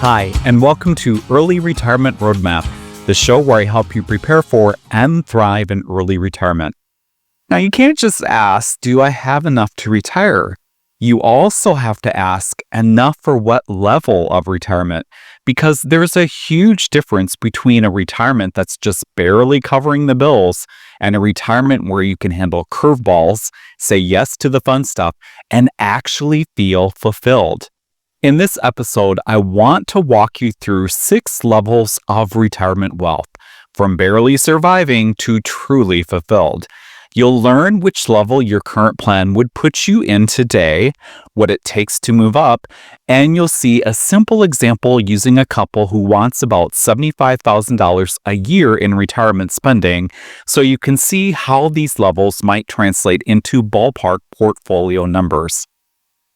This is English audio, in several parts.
Hi, and welcome to Early Retirement Roadmap, the show where I help you prepare for and thrive in early retirement. Now, you can't just ask, do I have enough to retire? You also have to ask, enough for what level of retirement? Because there's a huge difference between a retirement that's just barely covering the bills and a retirement where you can handle curveballs, say yes to the fun stuff, and actually feel fulfilled. In this episode, I want to walk you through 6 levels of retirement wealth, from barely surviving to truly fulfilled. You'll learn which level your current plan would put you in today, what it takes to move up, and you'll see a simple example using a couple who wants about $75,000 a year in retirement spending, so you can see how these levels might translate into ballpark portfolio numbers.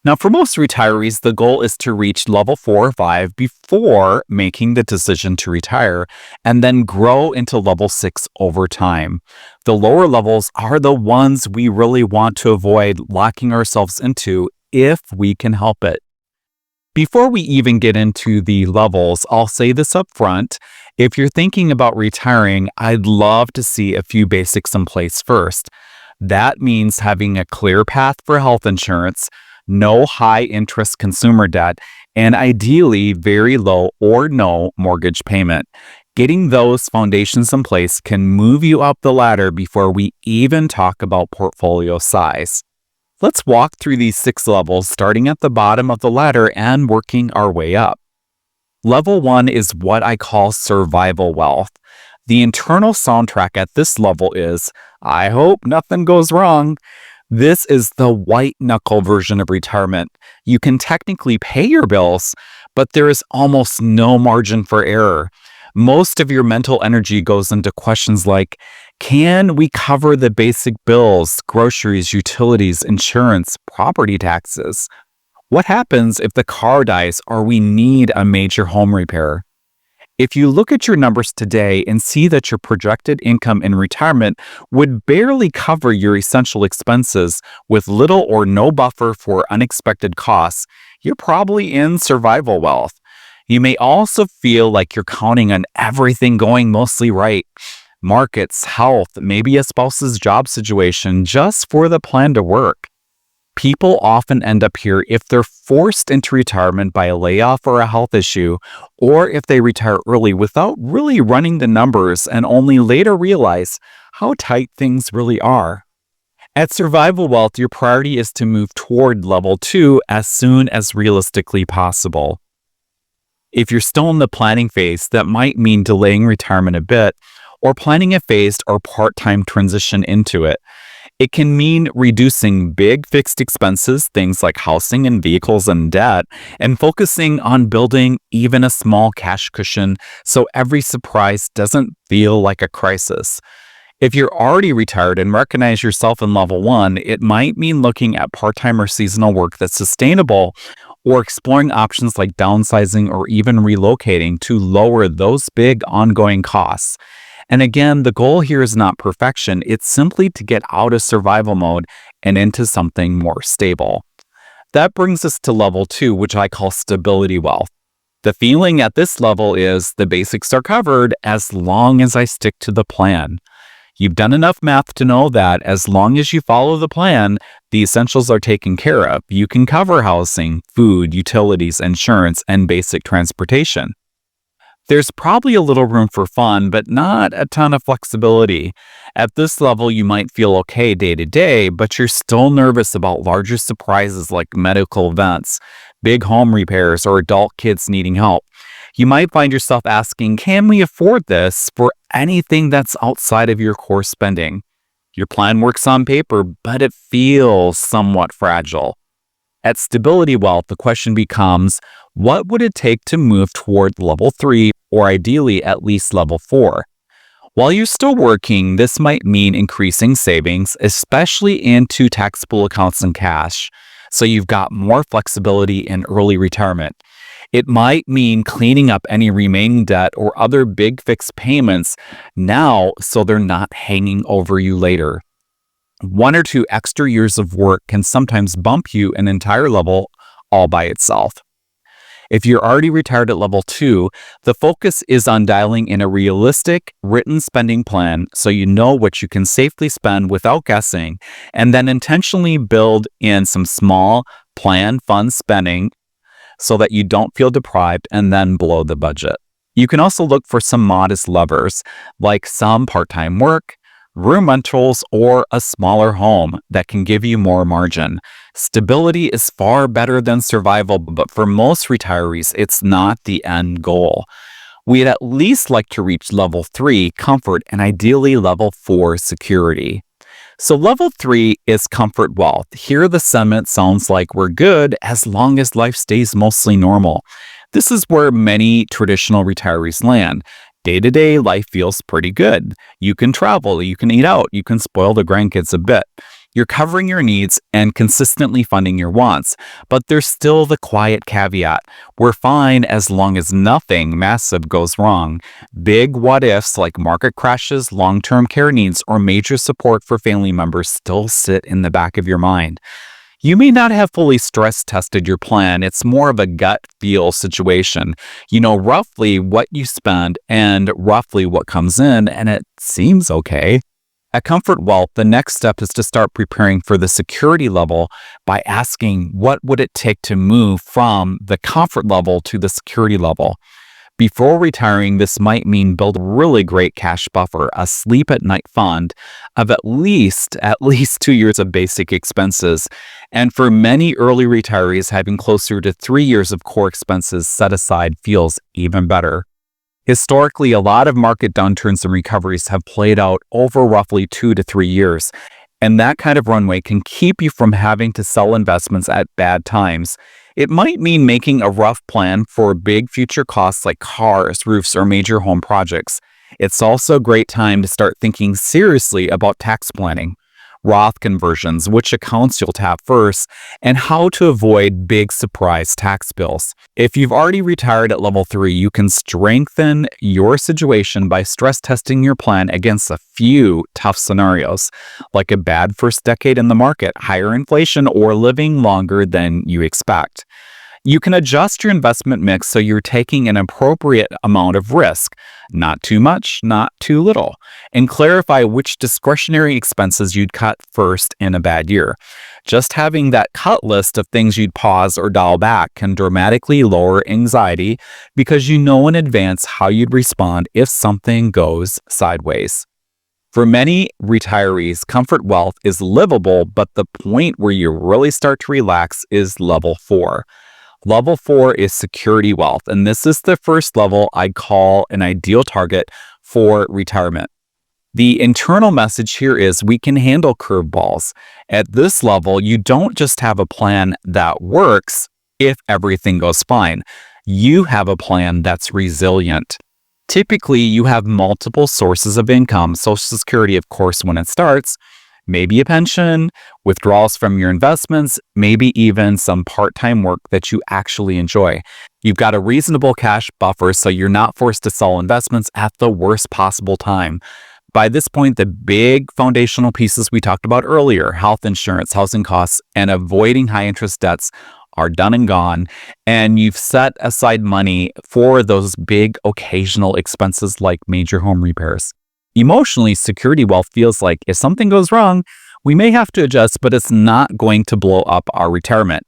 Now, for most retirees, the goal is to reach level 4 or 5 before making the decision to retire, and then grow into level 6 over time. The lower levels are the ones we really want to avoid locking ourselves into if we can help it. Before we even get into the levels, I'll say this up front. If you're thinking about retiring, I'd love to see a few basics in place first. That means having a clear path for health insurance, no high-interest consumer debt, and ideally very low or no mortgage payment. Getting those foundations in place can move you up the ladder before we even talk about portfolio size. Let's walk through these 6 levels, starting at the bottom of the ladder and working our way up. Level 1 is what I call survival wealth. The internal soundtrack at this level is, I hope nothing goes wrong. This is the white-knuckle version of retirement. You can technically pay your bills, but there is almost no margin for error. Most of your mental energy goes into questions like, can we cover the basic bills, groceries, utilities, insurance, property taxes? What happens if the car dies or we need a major home repair? If you look at your numbers today and see that your projected income in retirement would barely cover your essential expenses with little or no buffer for unexpected costs, you're probably in survival wealth. You may also feel like you're counting on everything going mostly right. Markets, health, maybe a spouse's job situation, just for the plan to work. People often end up here if they're forced into retirement by a layoff or a health issue, or if they retire early without really running the numbers and only later realize how tight things really are. At survival wealth, your priority is to move toward level 2 as soon as realistically possible. If you're still in the planning phase, that might mean delaying retirement a bit, or planning a phased or part-time transition into it. It can mean reducing big fixed expenses, things like housing and vehicles and debt, and focusing on building even a small cash cushion so every surprise doesn't feel like a crisis. If you're already retired and recognize yourself in level 1, it might mean looking at part-time or seasonal work that's sustainable, or exploring options like downsizing or even relocating to lower those big ongoing costs. And again, the goal here is not perfection. It's simply to get out of survival mode and into something more stable. That brings us to level 2, which I call stability wealth. The feeling at this level is the basics are covered as long as I stick to the plan. You've done enough math to know that as long as you follow the plan, the essentials are taken care of. You can cover housing, food, utilities, insurance, and basic transportation. There's probably a little room for fun, but not a ton of flexibility. At this level, you might feel okay day to day, but you're still nervous about larger surprises like medical events, big home repairs, or adult kids needing help. You might find yourself asking, can we afford this for anything that's outside of your core spending? Your plan works on paper, but it feels somewhat fragile. At stability wealth, the question becomes, what would it take to move toward level 3 or ideally at least level 4? While you're still working, this might mean increasing savings, especially into taxable accounts and cash, so you've got more flexibility in early retirement. It might mean cleaning up any remaining debt or other big fixed payments now so they're not hanging over you later. 1 or 2 extra years of work can sometimes bump you an entire level all by itself. If you're already retired at level 2, the focus is on dialing in a realistic, written spending plan so you know what you can safely spend without guessing, and then intentionally build in some small, planned, fun spending so that you don't feel deprived and then blow the budget. You can also look for some modest levers, like some part-time work, room rentals, or a smaller home that can give you more margin. Stability is far better than survival, but for most retirees, it's not the end goal. We'd at least like to reach level 3, comfort, and ideally level 4, security. So level 3 is comfort wealth. Here the sentiment sounds like we're good as long as life stays mostly normal. This is where many traditional retirees land. Day-to-day life feels pretty good. You can travel, you can eat out, you can spoil the grandkids a bit. You're covering your needs and consistently funding your wants. But there's still the quiet caveat. We're fine as long as nothing massive goes wrong. Big what-ifs like market crashes, long-term care needs, or major support for family members still sit in the back of your mind. You may not have fully stress tested your plan. It's more of a gut feel situation. You know roughly what you spend and roughly what comes in, and it seems okay. At Comfort Wealth, the next step is to start preparing for the security level by asking what would it take to move from the comfort level to the security level. Before retiring, this might mean build a really great cash buffer, a sleep at night fund of at least 2 years of basic expenses. And for many early retirees, having closer to 3 years of core expenses set aside feels even better. Historically, a lot of market downturns and recoveries have played out over roughly 2 to 3 years. And that kind of runway can keep you from having to sell investments at bad times. It might mean making a rough plan for big future costs like cars, roofs, or major home projects. It's also a great time to start thinking seriously about tax planning, Roth conversions, which accounts you'll tap first, and how to avoid big surprise tax bills. If you've already retired at level 3, you can strengthen your situation by stress testing your plan against a few tough scenarios, like a bad first decade in the market, higher inflation, or living longer than you expect. You can adjust your investment mix so you're taking an appropriate amount of risk, not too much, not too little, and clarify which discretionary expenses you'd cut first in a bad year. Just having that cut list of things you'd pause or dial back can dramatically lower anxiety because you know in advance how you'd respond if something goes sideways. For many retirees, comfort wealth is livable, but the point where you really start to relax is level 4. Level 4 is security wealth, and this is the first level I'd call an ideal target for retirement. The internal message here is we can handle curveballs. At this level, you don't just have a plan that works if everything goes fine. You have a plan that's resilient. Typically, you have multiple sources of income, Social Security, of course, when it starts, maybe a pension, withdrawals from your investments, maybe even some part-time work that you actually enjoy. You've got a reasonable cash buffer so you're not forced to sell investments at the worst possible time. By this point, the big foundational pieces we talked about earlier, health insurance, housing costs, and avoiding high-interest debts are done and gone, and you've set aside money for those big occasional expenses like major home repairs. Emotionally, security wealth feels like if something goes wrong, we may have to adjust, but it's not going to blow up our retirement.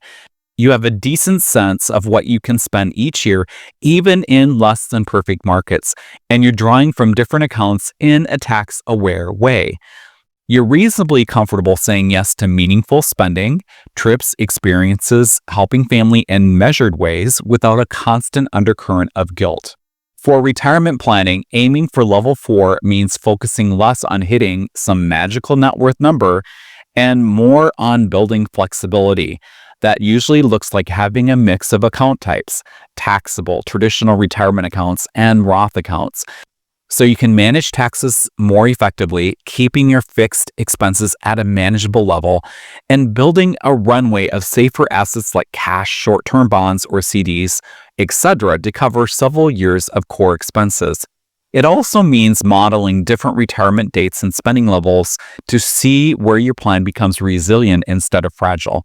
You have a decent sense of what you can spend each year, even in less than perfect markets, and you're drawing from different accounts in a tax-aware way. You're reasonably comfortable saying yes to meaningful spending, trips, experiences, helping family in measured ways without a constant undercurrent of guilt. For retirement planning, aiming for level 4 means focusing less on hitting some magical net worth number and more on building flexibility. That usually looks like having a mix of account types, taxable, traditional retirement accounts, and Roth accounts. So you can manage taxes more effectively, keeping your fixed expenses at a manageable level, and building a runway of safer assets like cash, short-term bonds, or CDs, etc., to cover several years of core expenses. It also means modeling different retirement dates and spending levels to see where your plan becomes resilient instead of fragile.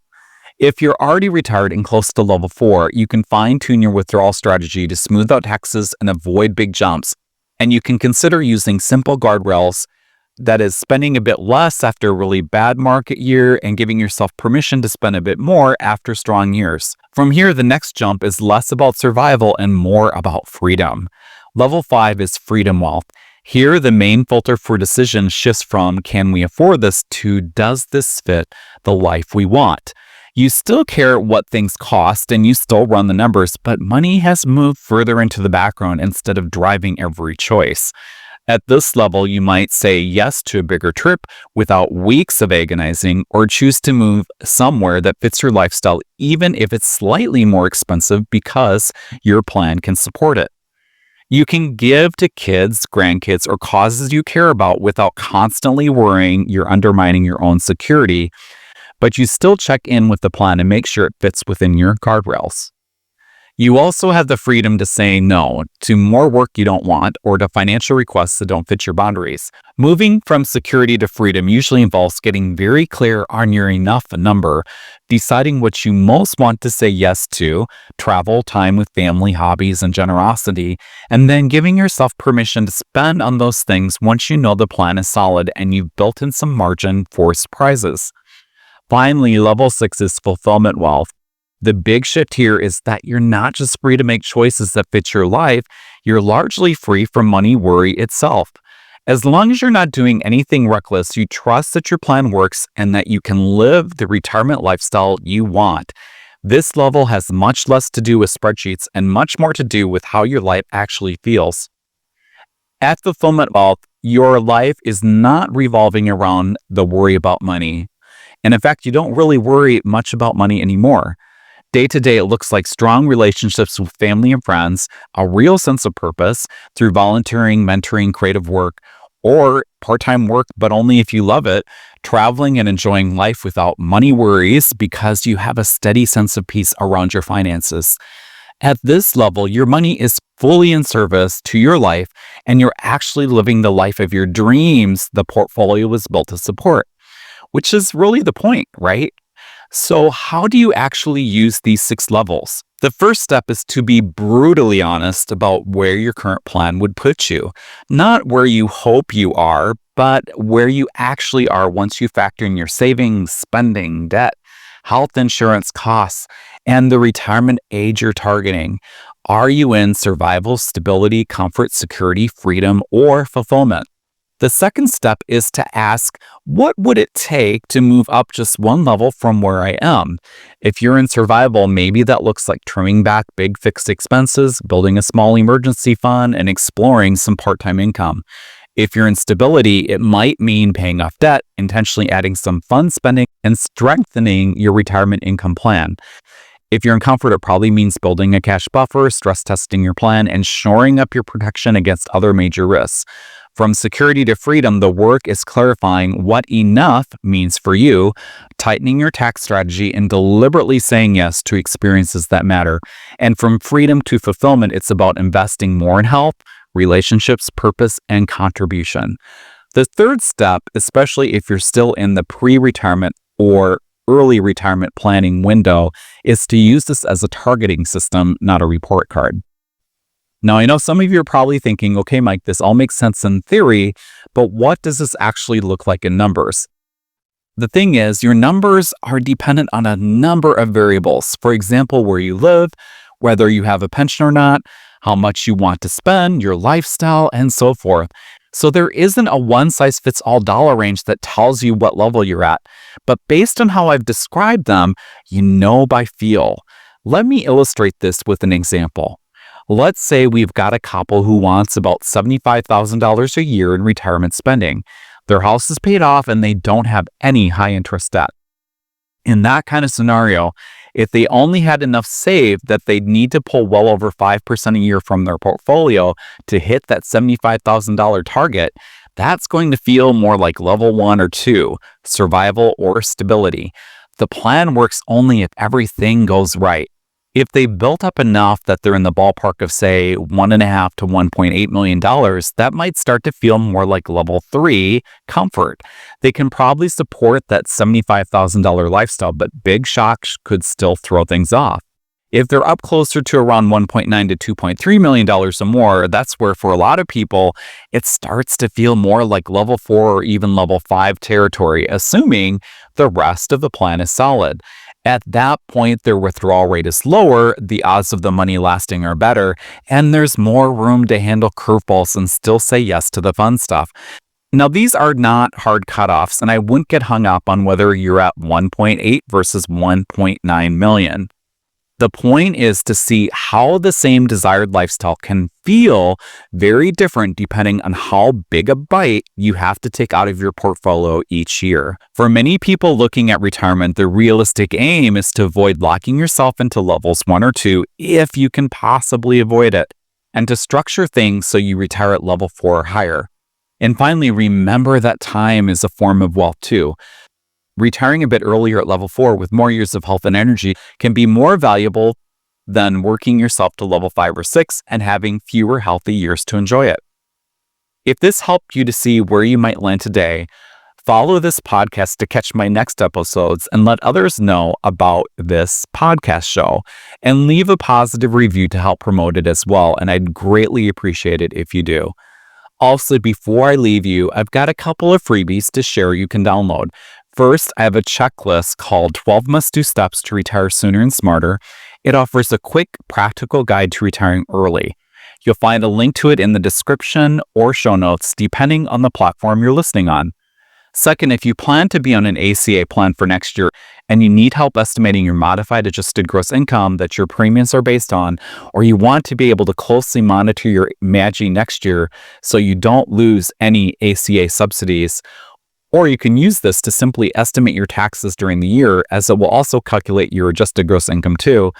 If you're already retired and close to level 4, you can fine-tune your withdrawal strategy to smooth out taxes and avoid big jumps. And you can consider using simple guardrails, that is, spending a bit less after a really bad market year and giving yourself permission to spend a bit more after strong years. From here, the next jump is less about survival and more about freedom. Level 5 is freedom wealth. Here, the main filter for decision shifts from can we afford this to does this fit the life we want? You still care what things cost and you still run the numbers, but money has moved further into the background instead of driving every choice. At this level, you might say yes to a bigger trip without weeks of agonizing, or choose to move somewhere that fits your lifestyle, even if it's slightly more expensive because your plan can support it. You can give to kids, grandkids, or causes you care about without constantly worrying you're undermining your own security, but you still check in with the plan and make sure it fits within your guardrails. You also have the freedom to say no to more work you don't want or to financial requests that don't fit your boundaries. Moving from security to freedom usually involves getting very clear on your enough number, deciding what you most want to say yes to, travel, time with family, hobbies, and generosity, and then giving yourself permission to spend on those things once you know the plan is solid and you've built in some margin for surprises. Finally, level 6 is fulfillment wealth. The big shift here is that you're not just free to make choices that fit your life, you're largely free from money worry itself. As long as you're not doing anything reckless, you trust that your plan works and that you can live the retirement lifestyle you want. This level has much less to do with spreadsheets and much more to do with how your life actually feels. At fulfillment wealth, your life is not revolving around the worry about money. And in fact, you don't really worry much about money anymore. Day to day, it looks like strong relationships with family and friends, a real sense of purpose through volunteering, mentoring, creative work, or part-time work, but only if you love it, traveling and enjoying life without money worries because you have a steady sense of peace around your finances. At this level, your money is fully in service to your life and you're actually living the life of your dreams the portfolio was built to support, which is really the point, right? So how do you actually use these 6 levels? The first step is to be brutally honest about where your current plan would put you. Not where you hope you are, but where you actually are once you factor in your savings, spending, debt, health insurance costs, and the retirement age you're targeting. Are you in survival, stability, comfort, security, freedom, or fulfillment? The second step is to ask, what would it take to move up just one level from where I am? If you're in survival, maybe that looks like trimming back big fixed expenses, building a small emergency fund, and exploring some part-time income. If you're in stability, it might mean paying off debt, intentionally adding some fun spending, and strengthening your retirement income plan. If you're in comfort, it probably means building a cash buffer, stress testing your plan, and shoring up your protection against other major risks. From security to freedom, the work is clarifying what enough means for you, tightening your tax strategy, and deliberately saying yes to experiences that matter. And from freedom to fulfillment, it's about investing more in health, relationships, purpose, and contribution. The third step, especially if you're still in the pre-retirement or early retirement planning window, is to use this as a targeting system, not a report card. Now, I know some of you are probably thinking, okay, Mike, this all makes sense in theory, but what does this actually look like in numbers? The thing is, your numbers are dependent on a number of variables. For example, where you live, whether you have a pension or not, how much you want to spend, your lifestyle, and so forth. So there isn't a one-size-fits-all dollar range that tells you what level you're at. But based on how I've described them, you know by feel. Let me illustrate this with an example. Let's say we've got a couple who wants about $75,000 a year in retirement spending. Their house is paid off and they don't have any high-interest debt. In that kind of scenario, if they only had enough saved that they'd need to pull well over 5% a year from their portfolio to hit that $75,000 target, that's going to feel more like level 1 or 2, survival or stability. The plan works only if everything goes right. If they built up enough that they're in the ballpark of, say, $1.5 to $1.8 million, that might start to feel more like level 3 comfort. They can probably support that $75,000 lifestyle, but big shocks could still throw things off. If they're up closer to around $1.9 to $2.3 million or more, that's where for a lot of people, it starts to feel more like level 4 or even level 5 territory, assuming the rest of the plan is solid. At that point, their withdrawal rate is lower, the odds of the money lasting are better, and there's more room to handle curveballs and still say yes to the fun stuff. Now, these are not hard cutoffs, and I wouldn't get hung up on whether you're at 1.8 versus 1.9 million. The point is to see how the same desired lifestyle can feel very different depending on how big a bite you have to take out of your portfolio each year. For many people looking at retirement, the realistic aim is to avoid locking yourself into levels 1 or 2 if you can possibly avoid it, and to structure things so you retire at level 4 or higher. And finally, remember that time is a form of wealth too. Retiring a bit earlier at level 4 with more years of health and energy can be more valuable than working yourself to level 5 or 6 and having fewer healthy years to enjoy it. If this helped you to see where you might land today, follow this podcast to catch my next episodes and let others know about this podcast show, and leave a positive review to help promote it as well. And I'd greatly appreciate it if you do. Also, before I leave you, I've got a couple of freebies to share you can download. First, I have a checklist called 12 Must-Do Steps to Retire Sooner and Smarter. It offers a quick, practical guide to retiring early. You'll find a link to it in the description or show notes, depending on the platform you're listening on. Second, if you plan to be on an ACA plan for next year and you need help estimating your modified adjusted gross income that your premiums are based on, or you want to be able to closely monitor your MAGI next year so you don't lose any ACA subsidies, or you can use this to simply estimate your taxes during the year, as it will also calculate your adjusted gross income too,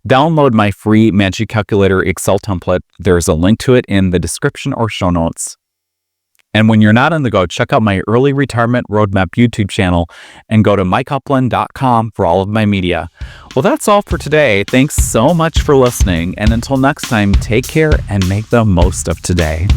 download my free MAGI Calculator Excel template. There's a link to it in the description or show notes. And when you're not on the go, check out my Early Retirement Roadmap YouTube channel and go to mikeupland.com for all of my media. Well, that's all for today. Thanks so much for listening. And until next time, take care and make the most of today.